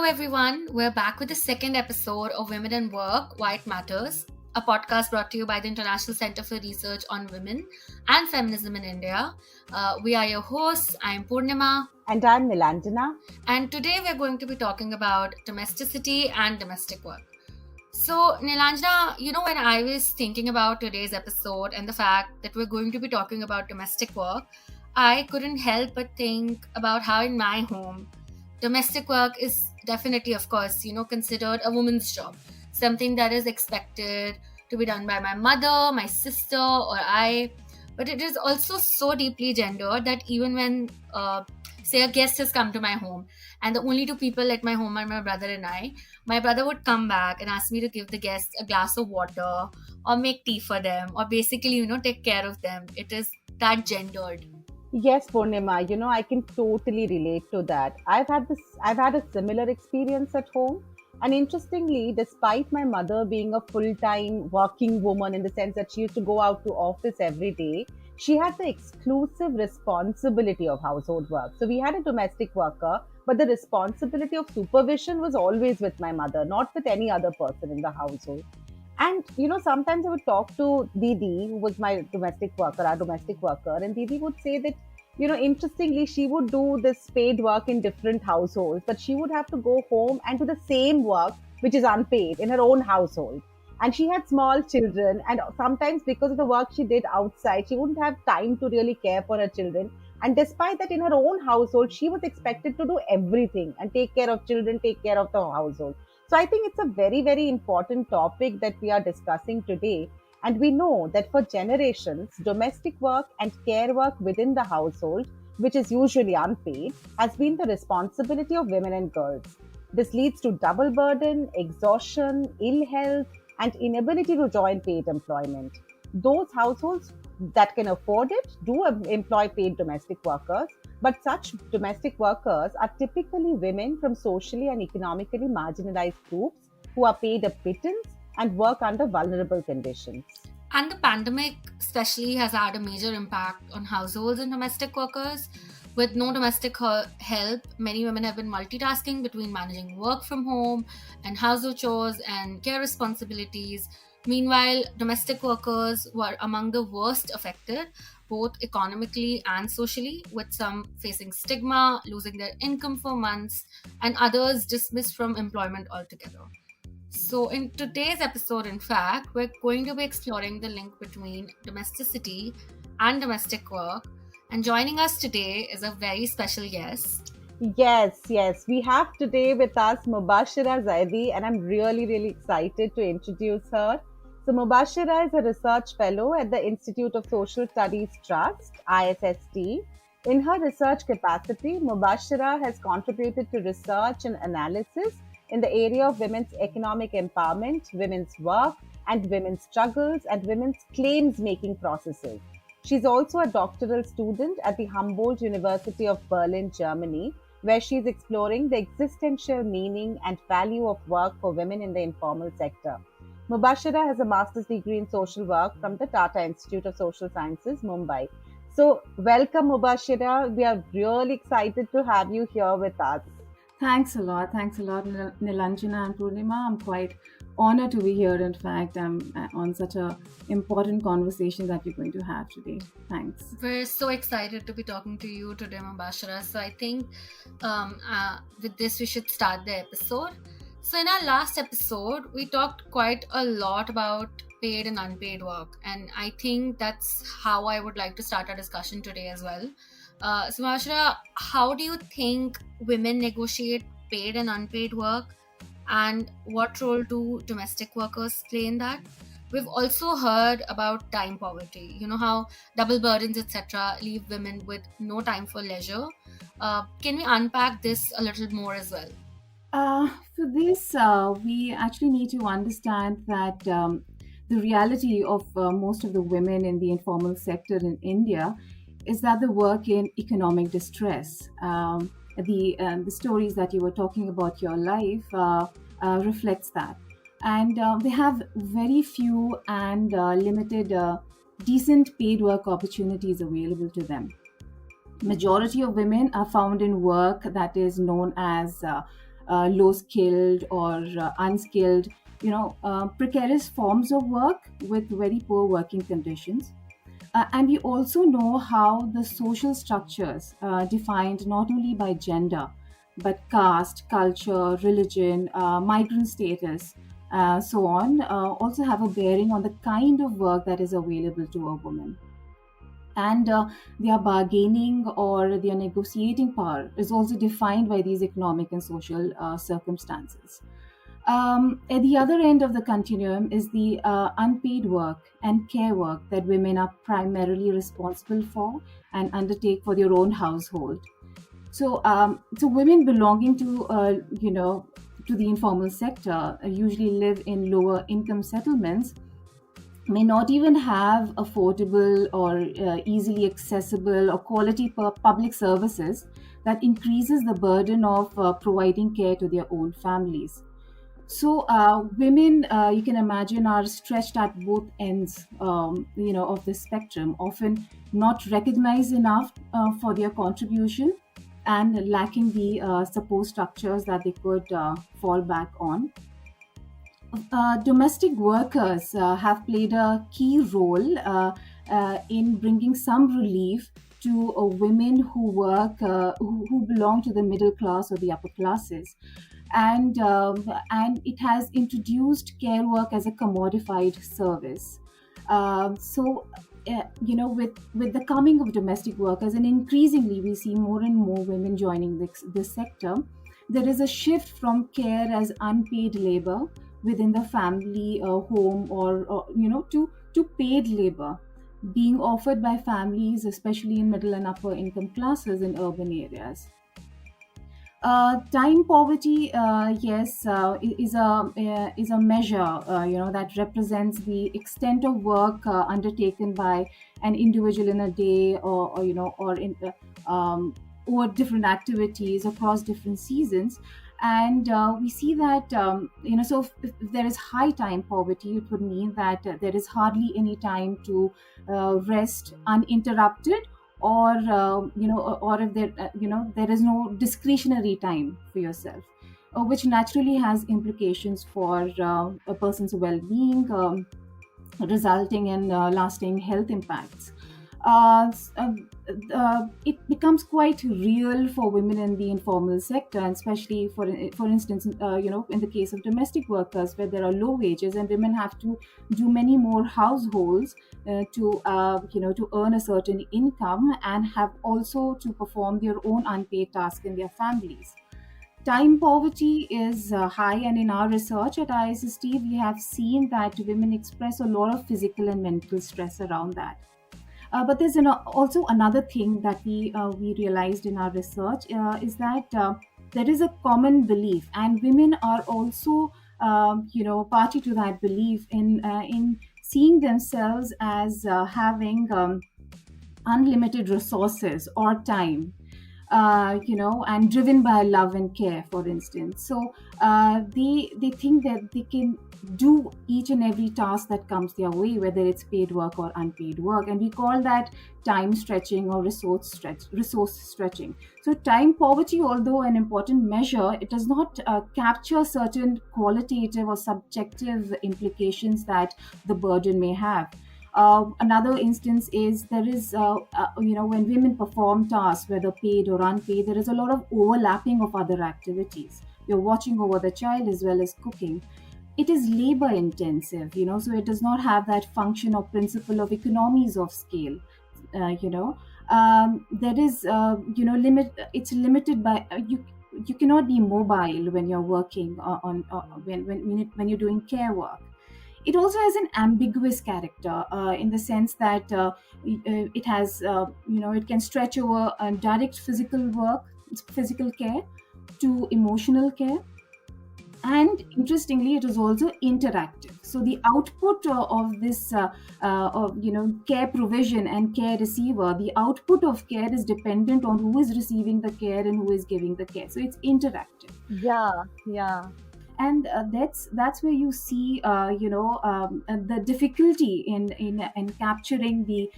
everyone. We're back with the second episode of Women in Work, Why It Matters, a podcast brought to you by the International Center for Research on Women and Feminism in India. We are your hosts. I'm Purnima. And I'm Nilanjana. And today we're going to be talking about domesticity and domestic work. So, Nilanjana, when I was thinking about today's episode and the fact that we're going to be talking about domestic work, I couldn't help but think about how in my home, domestic work is definitely, of course, considered a woman's job. Something that is expected to be done by my mother, my sister, or I. But it is also so deeply gendered that even when, say, a guest has come to my home, and the only two people at my home are my brother and I, my brother would come back and ask me to give the guests a glass of water or make tea for them or basically, take care of them. It is that gendered. Yes, Purnima, I can totally relate to that. I've had a similar experience at home. And interestingly, despite my mother being a full-time working woman in the sense that she used to go out to office every day, she had the exclusive responsibility of household work. So we had a domestic worker, but the responsibility of supervision was always with my mother, not with any other person in the household. And, sometimes I would talk to Didi, who was my domestic worker, our domestic worker, and Didi would say that, interestingly, she would do this paid work in different households, but she would have to go home and do the same work, which is unpaid, in her own household. And she had small children, and sometimes because of the work she did outside, she wouldn't have time to really care for her children. And despite that, in her own household, she was expected to do everything and take care of children, take care of the household. So I think it's a very, very important topic that we are discussing today. And we know that for generations, domestic work and care work within the household, which is usually unpaid, has been the responsibility of women and girls. This leads to double burden, exhaustion, ill health, and inability to join paid employment. Those households that can afford it do employ paid domestic workers, but such domestic workers are typically women from socially and economically marginalized groups who are paid a pittance and work under vulnerable conditions. And the pandemic especially has had a major impact on households and domestic workers. With no domestic help, many women have been multitasking between managing work from home and household chores and care responsibilities. Meanwhile, domestic workers were among the worst affected, both economically and socially, with some facing stigma, losing their income for months, and others dismissed from employment altogether. So in today's episode, in fact, we're going to be exploring the link between domesticity and domestic work. And joining us today is a very special guest. Yes. We have today with us Mubashira Zaidi, and I'm really, really excited to introduce her. So Mubashira is a research fellow at the Institute of Social Studies Trust, ISST. In her research capacity, Mubashira has contributed to research and analysis in the area of women's economic empowerment, women's work, and women's struggles and women's claims-making processes. She's also a doctoral student at the Humboldt University of Berlin, Germany, where she's exploring the existential meaning and value of work for women in the informal sector. Mubashira has a master's degree in social work from the Tata Institute of Social Sciences, Mumbai. So, welcome, Mubashira. We are really excited to have you here with us. Thanks a lot, Nilanjana and Purnima. I'm quite honored to be here. In fact, I'm on such an important conversation that we're going to have today. Thanks. We're so excited to be talking to you today, Mubashira. So I think with this, we should start the episode. So in our last episode, we talked quite a lot about paid and unpaid work. And I think that's how I would like to start our discussion today as well. So Mubashira, how do you think women negotiate paid and unpaid work? And what role do domestic workers play in that? We've also heard about time poverty, how double burdens, etc., leave women with no time for leisure. Can we unpack this a little more as well? For this, we actually need to understand that the reality of most of the women in the informal sector in India is that they work in economic distress. The stories that you were talking about your life reflects that. And they have very few and limited decent paid work opportunities available to them. Majority of women are found in work that is known as low skilled or unskilled, precarious forms of work with very poor working conditions. And we also know how the social structures, defined not only by gender, but caste, culture, religion, migrant status, so on, also have a bearing on the kind of work that is available to a woman. And their bargaining or their negotiating power is also defined by these economic and social circumstances. At the other end of the continuum is the unpaid work and care work that women are primarily responsible for and undertake for their own household. So women belonging to the informal sector usually live in lower income settlements, may not even have affordable or easily accessible or quality public services that increases the burden of providing care to their own families. So women, you can imagine, are stretched at both ends, of the spectrum, often not recognized enough for their contribution and lacking the support structures that they could fall back on. Domestic workers have played a key role in bringing some relief to women who work, who belong to the middle class or the upper classes, and it has introduced care work as a commodified service. With the coming of domestic workers, and increasingly we see more and more women joining this sector, there is a shift from care as unpaid labor within the family home, or to paid labor being offered by families, especially in middle and upper income classes in urban areas. Time poverty, yes, is a measure, that represents the extent of work undertaken by an individual in a day, or different activities across different seasons. And we see that, so if there is high time poverty, it would mean that there is hardly any time to rest uninterrupted, or if there there is no discretionary time for yourself, which naturally has implications for a person's well-being, resulting in lasting health impacts. It becomes quite real for women in the informal sector, and especially for instance, in the case of domestic workers, where there are low wages and women have to do many more households to earn a certain income, and have also to perform their own unpaid tasks in their families. Time poverty is high, and in our research at ISST, we have seen that women express a lot of physical and mental stress around that. But there's also another thing that we realized in our research, is that there is a common belief, and women are also party to that belief in seeing themselves as having unlimited resources or time, and driven by love and care, for instance. So they think that they can do each and every task that comes their way, whether it's paid work or unpaid work, and we call that time stretching or resource stretching. So time poverty, although an important measure, it does not capture certain qualitative or subjective implications that the burden may have. Another instance is there is, when women perform tasks, whether paid or unpaid, there is a lot of overlapping of other activities. You're watching over the child as well as cooking. It is labor intensive, so it does not have that function or principle of economies of scale. There is, it's limited by, you cannot be mobile when you're working when you're doing care work. It also has an ambiguous character, in the sense that it has, it can stretch over direct physical care to emotional care. And interestingly, it is also interactive. So the output of this, care provision and care receiver, the output of care is dependent on who is receiving the care and who is giving the care. So it's interactive. Yeah. And that's where you see the difficulty in capturing the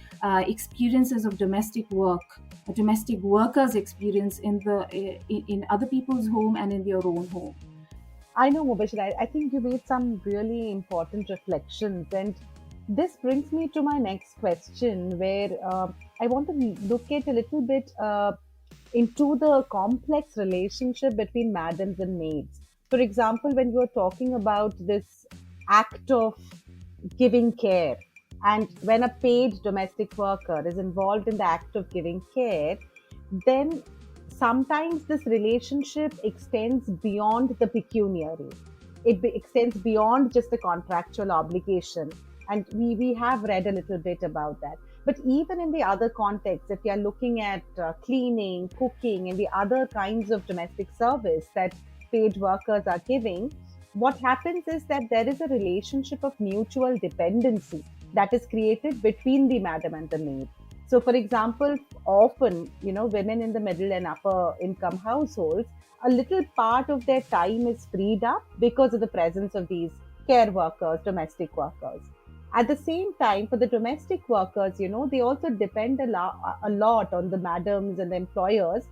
experiences of domestic work domestic workers experience in other people's home and in their own home. I know, Mubashira. I think you made some really important reflections, and this brings me to my next question, where I want to look at a little bit into the complex relationship between madams and maids. For example, when you're talking about this act of giving care, and when a paid domestic worker is involved in the act of giving care, then sometimes this relationship extends beyond the pecuniary. Extends beyond just the contractual obligation. And we have read a little bit about that. But even in the other contexts, if you are looking at cleaning, cooking, and the other kinds of domestic service that paid workers are giving, what happens is that there is a relationship of mutual dependency that is created between the madam and the maid. So, for example, often, women in the middle and upper income households, a little part of their time is freed up because of the presence of these care workers, domestic workers. At the same time, for the domestic workers, they also depend a lot on the madams and the employers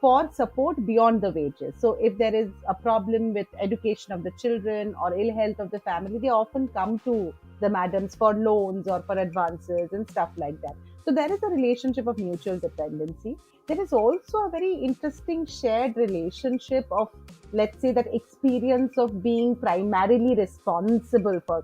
for support beyond the wages. So, if there is a problem with education of the children or ill health of the family, they often come to the madams for loans or for advances and stuff like that. So, there is a relationship of mutual dependency. There is also a very interesting shared relationship of, let's say, that experience of being primarily responsible for,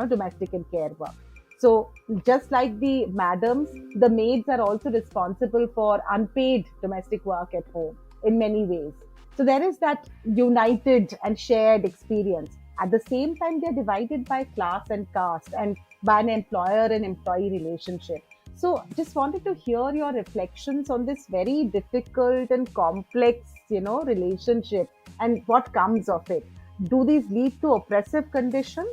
domestic and care work. So, just like the madams, the maids are also responsible for unpaid domestic work at home in many ways. So, there is that united and shared experience. At the same time, they're divided by class and caste and by an employer and employee relationship. So, just wanted to hear your reflections on this very difficult and complex, relationship and what comes of it. Do these lead to oppressive conditions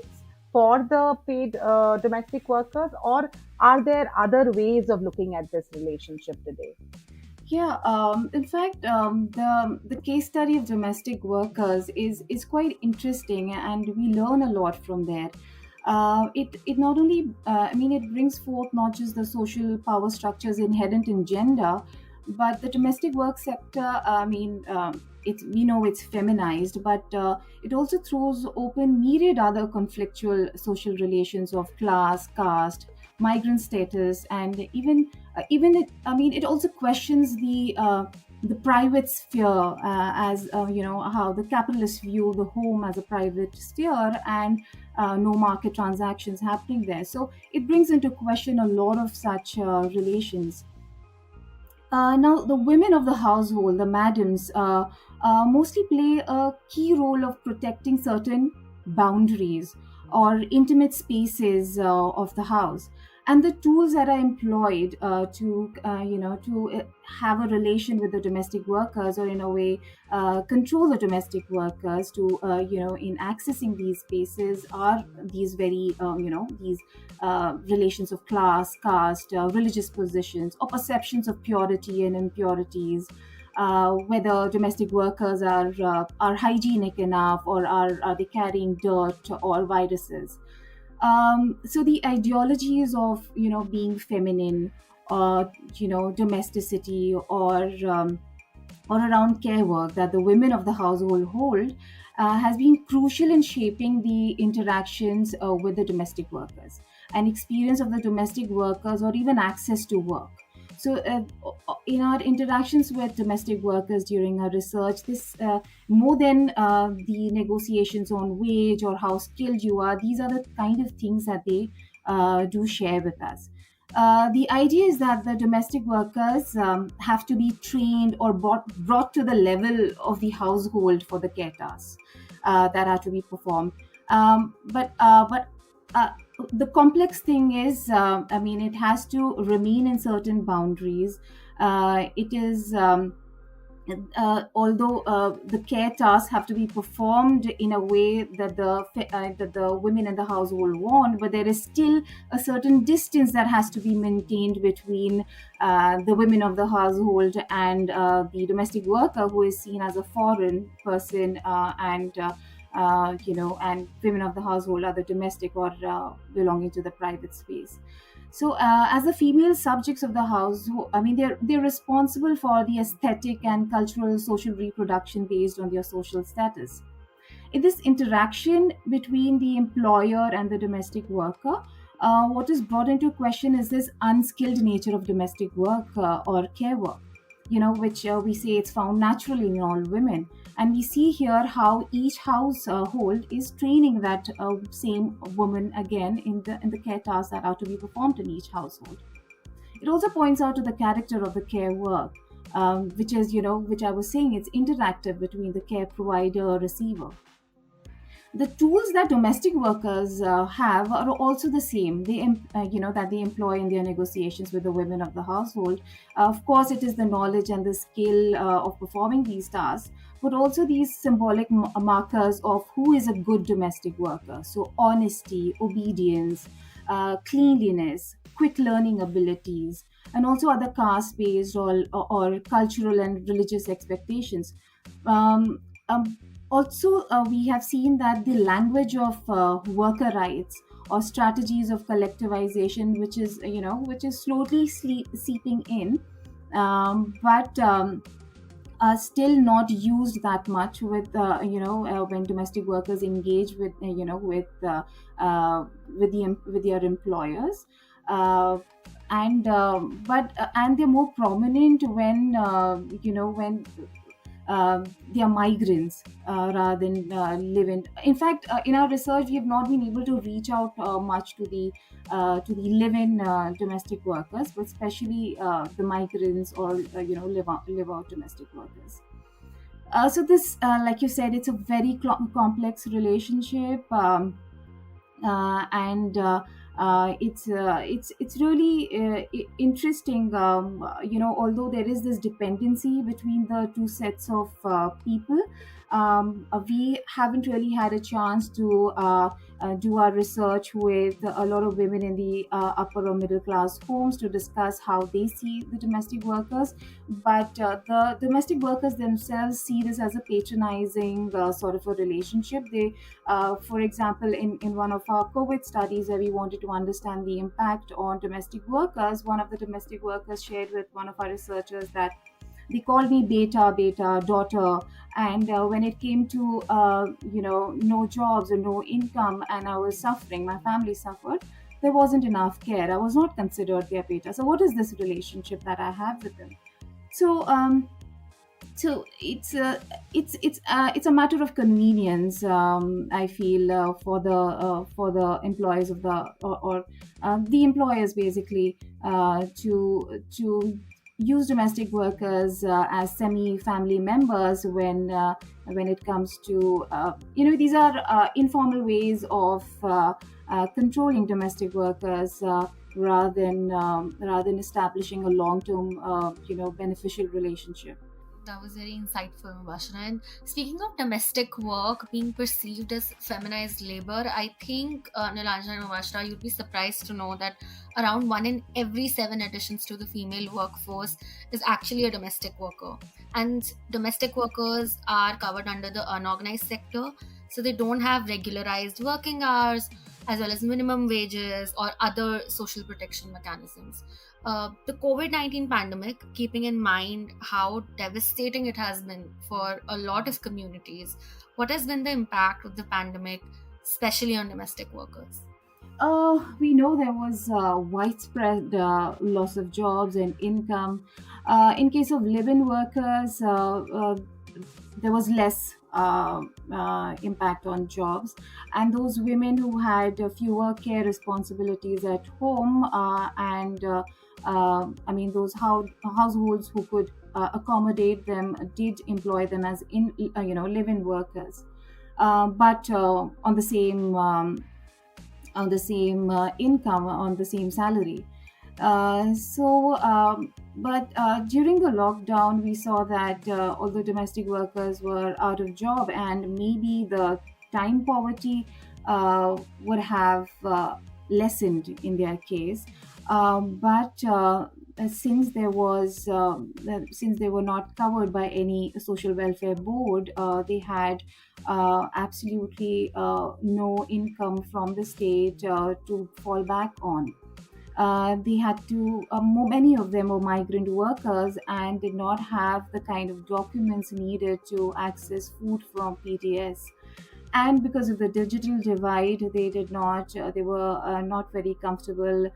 for the paid domestic workers, or are there other ways of looking at this relationship today? Yeah, in fact, the case study of domestic workers is quite interesting, and we learn a lot from there. It not only I mean, it brings forth not just the social power structures inherent in gender, but the domestic work sector. I mean, it's, we know it's feminized, but it also throws open myriad other conflictual social relations of class, caste, migrant status, and even it, I mean, it also questions the private sphere, as how the capitalists view the home as a private sphere, and no market transactions happening there. So it brings into question a lot of such relations. Now, the women of the household, the madams, mostly play a key role of protecting certain boundaries or intimate spaces of the house. And the tools that are employed to have a relation with the domestic workers, or in a way control the domestic workers to in accessing these spaces, are these very these relations of class, caste, religious positions, or perceptions of purity and impurities. Whether domestic workers are hygienic enough, or are they carrying dirt or viruses. So the ideologies of being feminine, or domesticity, or around care work that the women of the household hold, has been crucial in shaping the interactions with the domestic workers, and experience of the domestic workers, or even access to work. So, in our interactions with domestic workers during our research, this more than the negotiations on wage or how skilled you are, these are the kind of things that they do share with us. The idea is that the domestic workers have to be trained or brought to the level of the household for the care tasks that are to be performed. But the complex thing is, I mean, it has to remain in certain boundaries. It is. Although the care tasks have to be performed in a way that the women in the household want, but there is still a certain distance that has to be maintained between the women of the household and the domestic worker, who is seen as a foreign person, and women of the household are the domestic, or belonging to the private space. So, as the female subjects of the house, I mean, they're responsible for the aesthetic and cultural social reproduction based on their social status. In this interaction between the employer and the domestic worker, what is brought into question is this unskilled nature of domestic work or care work, which we say it's found naturally in all women. And we see here how each household is training that same woman again in the care tasks that are to be performed in each household. It also points out to the character of the care work, which is, which I was saying, it's interactive between the care provider receiver. The tools that domestic workers have are also the same. That they employ in their negotiations with the women of the household. Of course, it is the knowledge and the skill of performing these tasks, but also these symbolic markers of who is a good domestic worker. So honesty, obedience, cleanliness, quick learning abilities, and also other caste-based or cultural and religious expectations. Um, Also, we have seen that the language of worker rights or strategies of collectivization, which is slowly seeping in, but are still not used that much when domestic workers engage with their employers. Uh, and they're more prominent when they are migrants rather than live in. In fact, in our research, we have not been able to reach out much to the live-in domestic workers, but especially the migrants or live out domestic workers. So this, like you said, it's a very complex relationship. And It's really interesting. Although there is this dependency between the two sets of people, we haven't really had a chance to do our research with a lot of women in the upper or middle class homes to discuss how they see the domestic workers. But the domestic workers themselves see this as a patronizing sort of a relationship. For example, in one of our COVID studies where we wanted to understand the impact on domestic workers, one of the domestic workers shared with one of our researchers that they called me beta, daughter. And when it came to, no jobs or no income, and I was suffering, my family suffered, there wasn't enough care. I was not considered their beta. So, what is this relationship that I have with them? So, it's a matter of convenience. I feel for the employees of the employers basically to use domestic workers as semi-family members when it comes to these are informal ways of controlling domestic workers rather than establishing a long-term beneficial relationship. That was very insightful, Mubashira. And speaking of domestic work being perceived as feminized labor, I think, Nilanjana and Mubashira, you'd be surprised to know that around 1 in every 7 additions to the female workforce is actually a domestic worker. And domestic workers are covered under the unorganized sector, so they don't have regularized working hours as well as minimum wages or other social protection mechanisms. The COVID-19 pandemic, keeping in mind how devastating it has been for a lot of communities, what has been the impact of the pandemic, especially on domestic workers? We know there was widespread loss of jobs and income. In case of live-in workers, there was less impact on jobs, and those women who had fewer care responsibilities at home those households who could accommodate them did employ them as live-in workers, but on the same income, on the same salary. But during the lockdown, we saw that although domestic workers were out of job and maybe the time poverty would have lessened in their case, but since they were not covered by any social welfare board, they had absolutely no income from the state to fall back on. They had to, many of them were migrant workers and did not have the kind of documents needed to access food from PDS. And because of the digital divide, they did not they were not very comfortable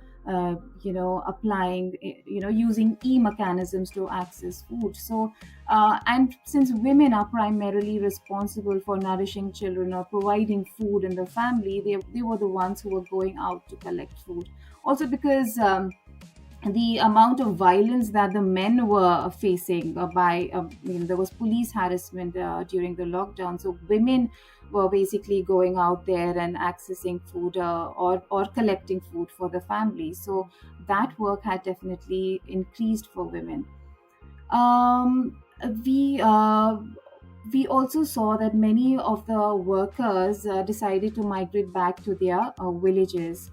applying, using e-mechanisms to access food. So and since women are primarily responsible for nourishing children or providing food in the family, they were the ones who were going out to collect food. Also because the amount of violence that the men were facing there was police harassment during the lockdown, so women were basically going out there and accessing food, or collecting food for the family. So that work had definitely increased for women. um, we we also saw that many of the workers decided to migrate back to their villages,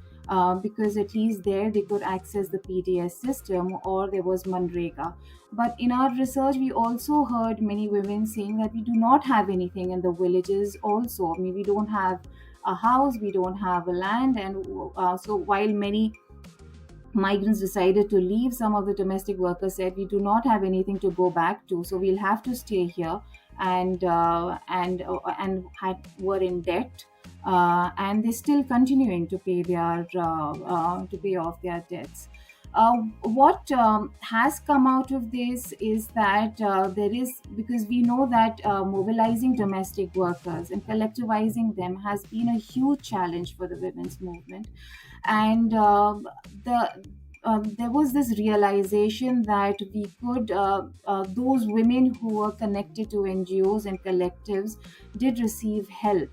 because at least there they could access the PDS system, or there was Manrega. But in our research, we also heard many women saying that we do not have anything in the villages also. I mean, we don't have a house, we don't have a land. And so while many migrants decided to leave, some of the domestic workers said, we do not have anything to go back to, so we'll have to stay here. And were in debt, and they're still continuing to pay their to pay off their debts. What has come out of this is that there is, because we know that mobilizing domestic workers and collectivizing them has been a huge challenge for the women's movement. And there was this realization that we could those women who were connected to NGOs and collectives did receive help.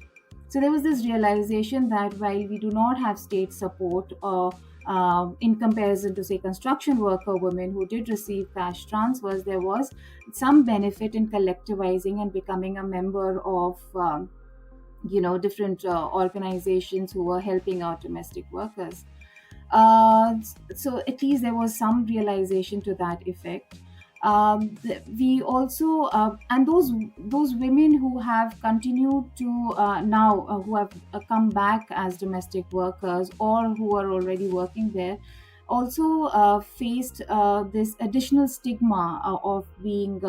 So there was this realization that while we do not have state support, in comparison to, say, construction worker women who did receive cash transfers, there was some benefit in collectivizing and becoming a member of different organizations who were helping out domestic workers. So at least there was some realization to that effect. We also and those women who have continued to now who have come back as domestic workers, or who are already working there, also faced this additional stigma of being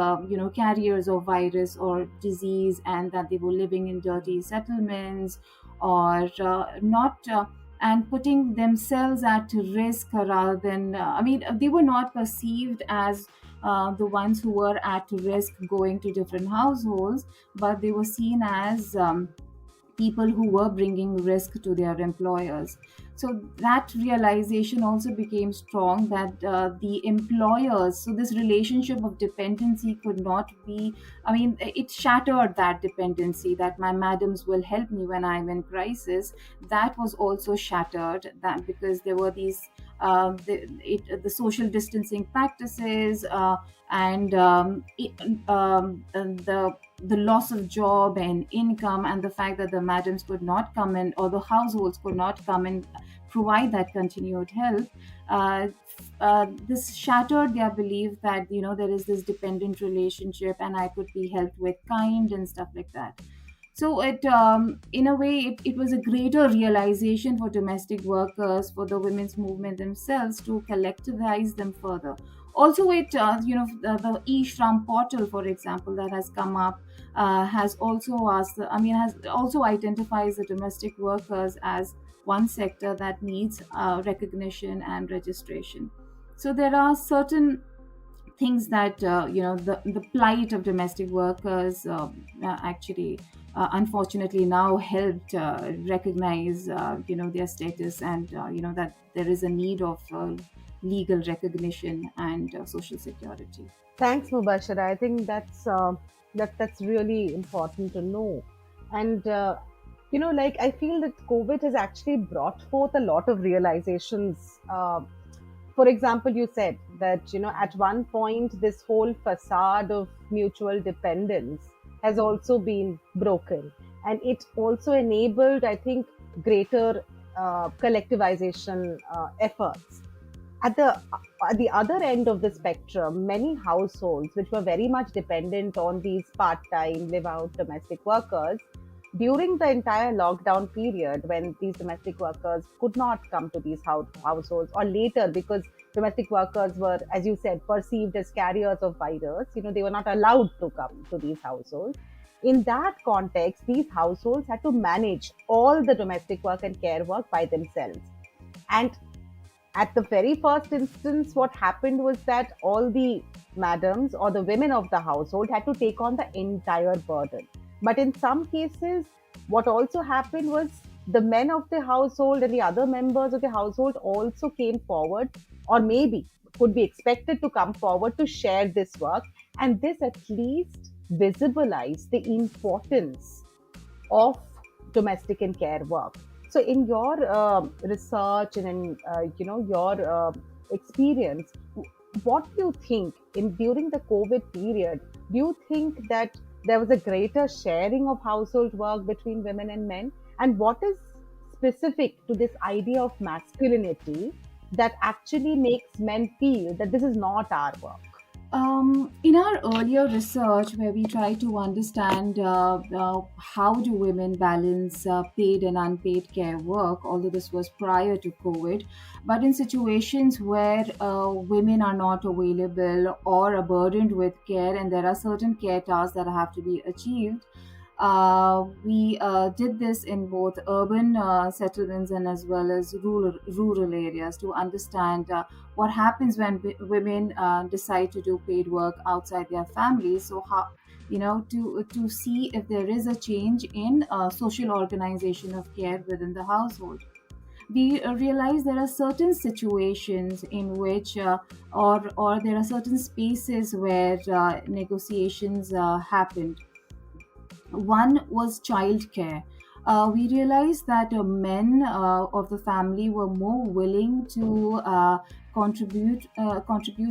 carriers of virus or disease, and that they were living in dirty settlements, or not and putting themselves at risk, rather than they were not perceived as the ones who were at risk going to different households, but they were seen as people who were bringing risk to their employers. So that realization also became strong, that the employers, so this relationship of dependency could not be, it shattered that dependency, that my madams will help me when I'm in crisis. That was also shattered, that because there were these the social distancing practices, and the loss of job and income, and the fact that the madams could not come in, or the households could not come and provide that continued help. This shattered their belief that there is this dependent relationship, and I could be helped with kind and stuff like that. So it, in a way, it was a greater realization for domestic workers, for the women's movement themselves, to collectivize them further. Also, the e-shram portal, for example, that has come up, has also has also identifies the domestic workers as one sector that needs recognition and registration. So there are certain things that the plight of domestic workers actually unfortunately now helped recognize their status, and that there is a need of legal recognition and social security. Thanks, Mubashira. I think that's really important to know. And like, I feel that COVID has actually brought forth a lot of realizations. For example, you said that at one point this whole facade of mutual dependence has also been broken, and it also enabled, I think, greater collectivization efforts. At the other end of the spectrum, many households which were very much dependent on these part-time live-out domestic workers, during the entire lockdown period, when these domestic workers could not come to these households, or later, because domestic workers were, as you said, perceived as carriers of virus, they were not allowed to come to these households. In that context, these households had to manage all the domestic work and care work by themselves. And at the very first instance, what happened was that all the madams or the women of the household had to take on the entire burden. But in some cases, what also happened was the men of the household and the other members of the household also came forward, or maybe could be expected to come forward to share this work. And this at least visibilized the importance of domestic and care work. So, in your research and in your experience, what do you think in during the COVID period? Do you think that there was a greater sharing of household work between women and men? And what is specific to this idea of masculinity that actually makes men feel that this is not our work? In our earlier research, where we try to understand how do women balance paid and unpaid care work, although this was prior to COVID, but in situations where women are not available or are burdened with care, and there are certain care tasks that have to be achieved, we did this in both urban settlements and as well as rural areas to understand what happens when women decide to do paid work outside their families. So how, to see if there is a change in social organization of care within the household. We realize there are certain situations in which or there are certain spaces where negotiations happened. One was childcare. We realized that men of the family were more willing to contribute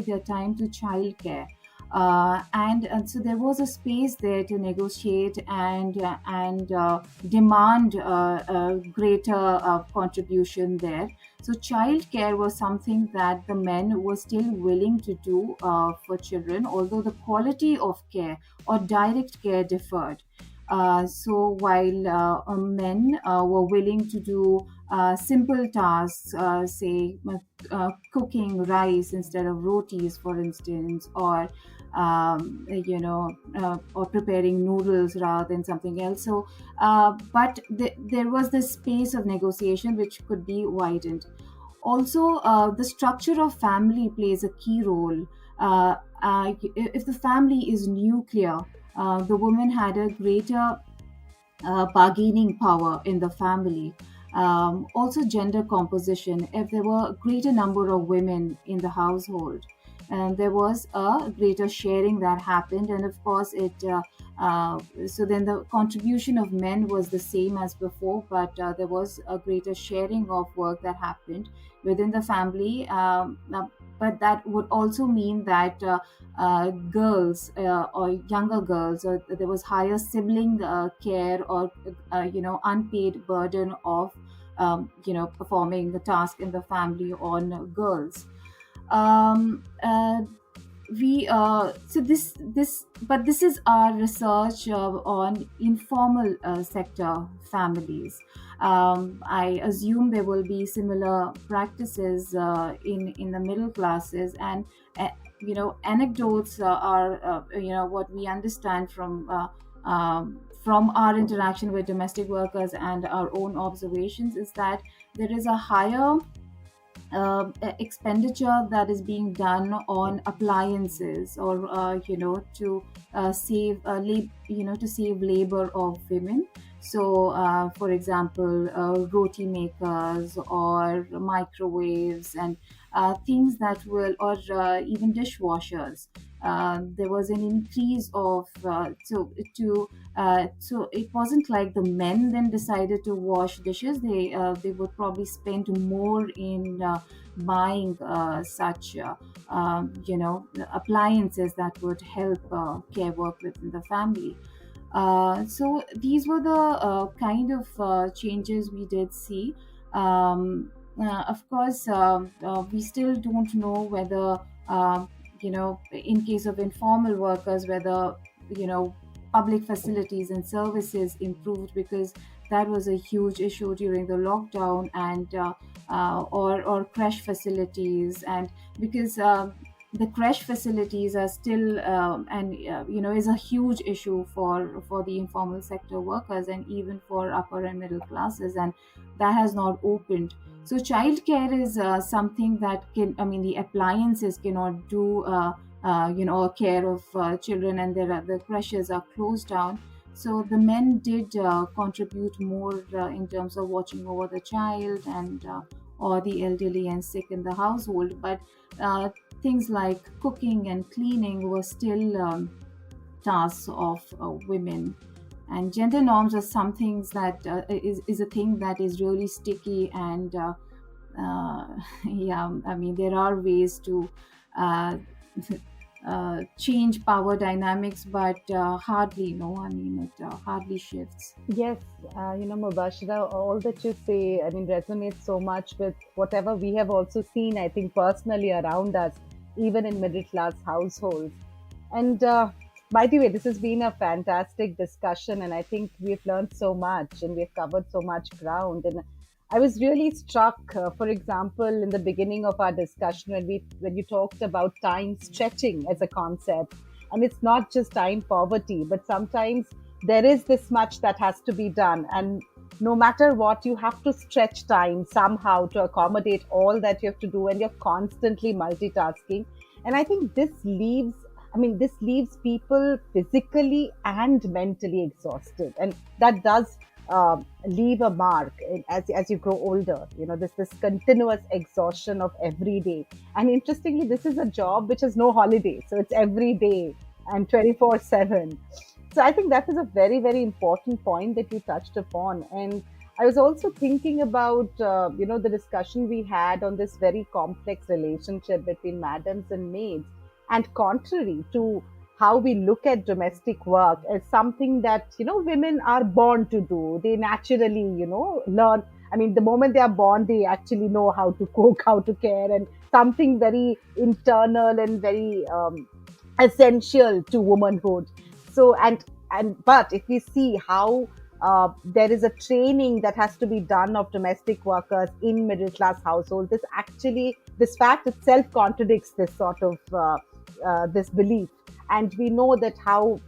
their time to childcare. And so there was a space there to negotiate and demand greater contribution there. So childcare was something that the men were still willing to do for children, although the quality of care or direct care differed. So while men were willing to do simple tasks, say cooking rice instead of rotis, for instance, or preparing noodles rather than something else. So, but there was this space of negotiation which could be widened. Also, the structure of family plays a key role. If the family is nuclear, the woman had a greater bargaining power in the family. Also, gender composition. If there were a greater number of women in the household, and there was a greater sharing that happened, and of course, so then the contribution of men was the same as before, but there was a greater sharing of work that happened within the family. But that would also mean that girls or younger girls, or there was higher sibling care or unpaid burden of performing the task in the family on girls. um, uh, we so this is our research on informal sector families. I assume there will be similar practices in the middle classes, and anecdotes are what we understand from our interaction with domestic workers and our own observations is that there is a higher expenditure that is being done on appliances, or to save to save labor of women. So for example, roti makers or microwaves and things that will, or even dishwashers. There was an increase of so it wasn't like the men then decided to wash dishes. They would probably spend more in buying such appliances that would help care work within the family. So these were the kind of changes we did see. Of course, we still don't know whether in case of informal workers, whether you know public facilities and services improved, because that was a huge issue during the lockdown, and or crash facilities, and because the crash facilities are still and is a huge issue for the informal sector workers, and even for upper and middle classes, and that has not opened. So childcare is something that can, I mean, the appliances cannot do care of children, and the crashes are closed down. So the men did contribute more in terms of watching over the child, and or the elderly and sick in the household. But uh, things like cooking and cleaning were still tasks of women. And gender norms are some things that is a thing that is really sticky, and yeah, I mean, there are ways to uh, change power dynamics, but hardly, no, I mean, it hardly shifts. Yes, Mubashira, all that you say, I mean, resonates so much with whatever we have also seen, I think, personally around us, even in middle class households. And by the way, this has been a fantastic discussion, and I think we've learned so much and we've covered so much ground. And I was really struck, for example, in the beginning of our discussion when you talked about time stretching as a concept, and it's not just time poverty, but sometimes there is this much that has to be done, and no matter what, you have to stretch time somehow to accommodate all that you have to do, and you're constantly multitasking. And I think this leaves people physically and mentally exhausted, and that does leave a mark as you grow older. This continuous exhaustion of every day. And interestingly, this is a job which has no holiday, so it's every day and 24/7. So I think that is a very, very important point that you touched upon. And I was also thinking about the discussion we had on this very complex relationship between madams and maids, and contrary to how we look at domestic work as something that women are born to do. They naturally learn. I mean, the moment they are born, they actually know how to cook, how to care, and something very internal and very essential to womanhood. So, but if we see how there is a training that has to be done of domestic workers in middle class households, this fact itself contradicts this sort of this belief. And we know that how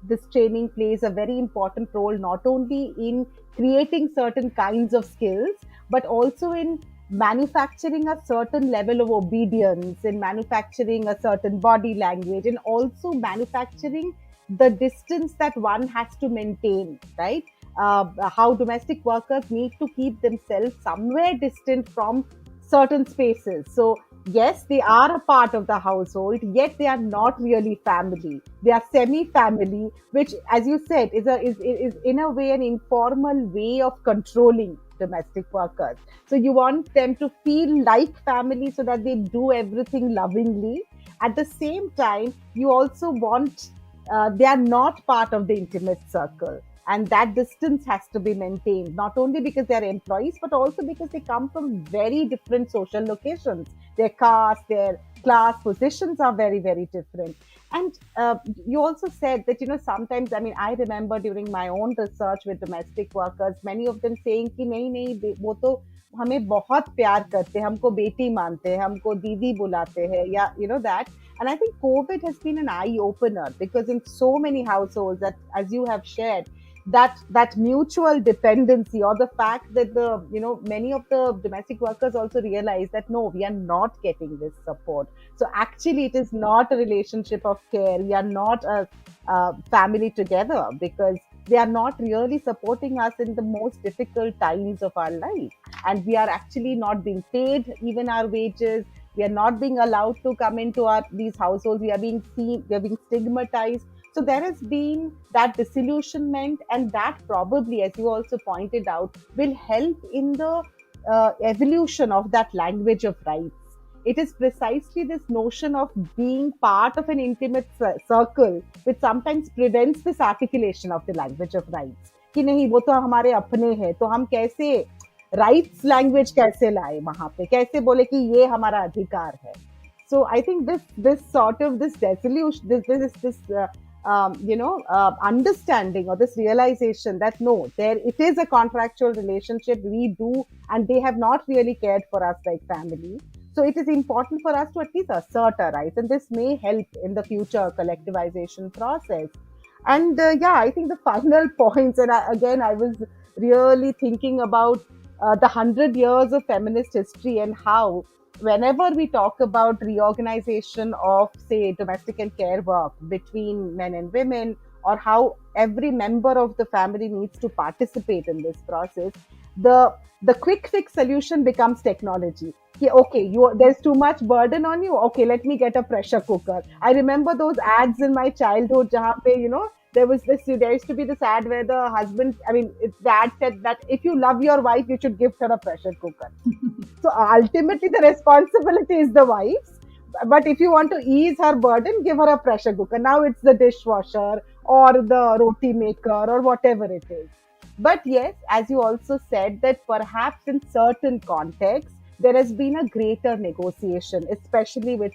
this training plays a very important role, not only in creating certain kinds of skills, but also in manufacturing a certain level of obedience, in manufacturing a certain body language, and also manufacturing the distance that one has to maintain, right? How domestic workers need to keep themselves somewhere distant from certain spaces. So yes, they are a part of the household, yet they are not really family. They are semi-family, which, as you said, is in a way an informal way of controlling domestic workers. So you want them to feel like family so that they do everything lovingly. At the same time, you also want they are not part of the intimate circle. And that distance has to be maintained, not only because they're employees, but also because they come from very different social locations. Their caste, their class positions are very, very different. And you also said that, sometimes, I mean, I remember during my own research with domestic workers, many of them saying कि नहीं नहीं वो तो हमें बहुत प्यार करते हैं, हमको बेटी मानते हैं, हमको दीदी बुलाते हैं, या that. And I think COVID has been an eye opener, because in so many households, that, as you have shared, that mutual dependency, or the fact that many of the domestic workers also realize that no, we are not getting this support. So actually, it is not a relationship of care. We are not a family together, because they are not really supporting us in the most difficult times of our life, and we are actually not being paid even our wages. We are not being allowed to come into these households. We are being seen. We are being stigmatized. So there has been that disillusionment, and that probably, as you also pointed out, will help in the evolution of that language of rights. It is precisely this notion of being part of an intimate circle which sometimes prevents this articulation of the language of rights. कि नहीं, वो तो हमारे अपने हैं, तो हम कैसे राइट्स लैंग्वेज कैसे लाए वहां पे, कैसे बोले कि ये हमारा अधिकार है. So I think this sort of this resolution, this understanding or this realization that no, there it is a contractual relationship. We do, and they have not really cared for us like family. So it is important for us to at least assert our rights, and this may help in the future collectivization process. And yeah, I think the final points, and again, I was really thinking about the 100 years of feminist history and how, whenever we talk about reorganization of, say, domestic and care work between men and women, or how every member of the family needs to participate in this process, the quick fix solution becomes technology. Yeah, okay, there's too much burden on you. Okay, let me get a pressure cooker. I remember those ads in my childhood, jahan pe, there used to be this ad where the husband, the ad said that if you love your wife, you should gift her a pressure cooker. So ultimately, the responsibility is the wife's. But if you want to ease her burden, give her a pressure cooker. Now it's the dishwasher or the roti maker or whatever it is. But yes, as you also said, that perhaps in certain contexts, there has been a greater negotiation, especially with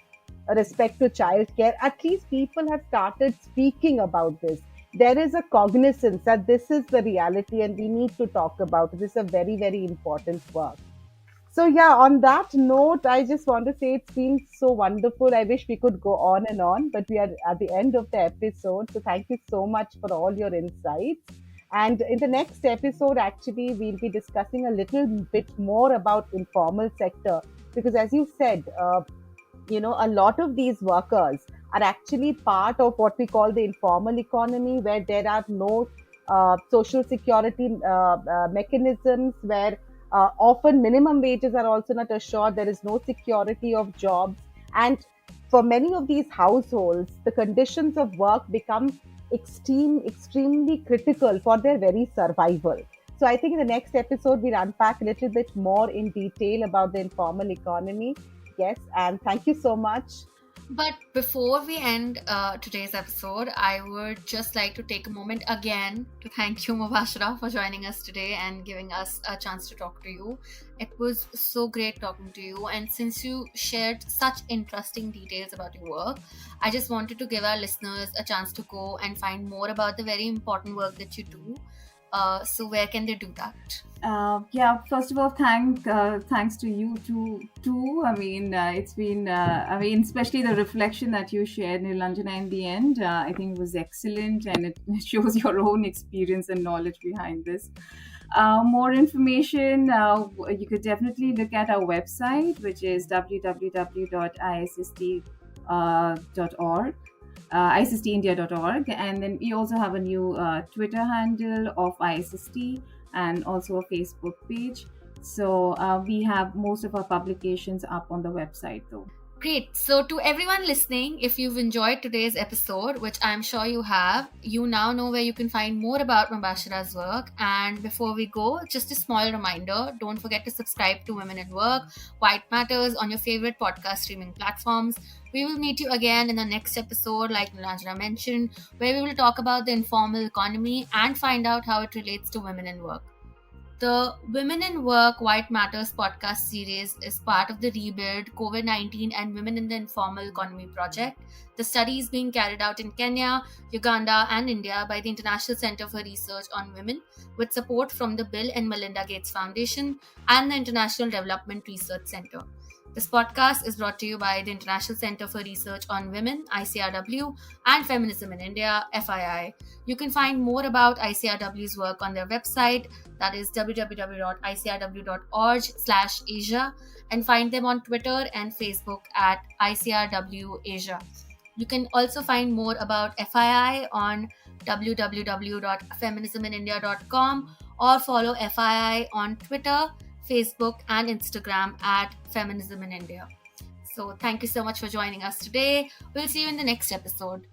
respect to childcare. At least people have started speaking about this. There is a cognizance that this is the reality and we need to talk about it. This is a very, very important work. So, yeah, on that note, I just want to say it's been so wonderful. I wish we could go on, but we are at the end of the episode. So, thank you so much for all your insights. And in the next episode, actually, we'll be discussing a little bit more about informal sector because, as you said, a lot of these workers are actually part of what we call the informal economy, where there are no social security mechanisms, where often minimum wages are also not assured. There is no security of jobs. And for many of these households, the conditions of work become extremely critical for their very survival. So I think in the next episode, we'll unpack a little bit more in detail about the informal economy. Yes, and thank you so much. But before we end today's episode, I would just like to take a moment again to thank you, Mubashira, for joining us today and giving us a chance to talk to you. It was so great talking to you. And since you shared such interesting details about your work, I just wanted to give our listeners a chance to go and find more about the very important work that you do. So where can they do that? Yeah, first of all, thanks to you too. It's been, especially the reflection that you shared, Nilanjana, in the end, I think was excellent, and it shows your own experience and knowledge behind this. More information, you could definitely look at our website, which is www.isst.org. ISSTindia.org, and then we also have a new Twitter handle of ISST and also a Facebook page. So we have most of our publications up on the website though. Great. So to everyone listening, if you've enjoyed today's episode, which I'm sure you have, you now know where you can find more about Mubashira's work. And before we go, just a small reminder, don't forget to subscribe to Women in Work, White Matters on your favorite podcast streaming platforms. We will meet you again in the next episode, like Nilanjana mentioned, where we will talk about the informal economy and find out how it relates to women in work. The Women in Work White Matters podcast series is part of the Rebuild COVID-19 and Women in the Informal Economy project. The study is being carried out in Kenya, Uganda, and India by the International Center for Research on Women, with support from the Bill and Melinda Gates Foundation and the International Development Research Center. This podcast is brought to you by the International Center for Research on Women, ICRW, and Feminism in India, FII. You can find more about ICRW's work on their website, that is www.icrw.org/Asia, and find them on Twitter and Facebook at ICRW Asia. You can also find more about FII on www.feminisminindia.com or follow FII on Twitter, Facebook, and Instagram at Feminism in India. So thank you so much for joining us today. We'll see you in the next episode.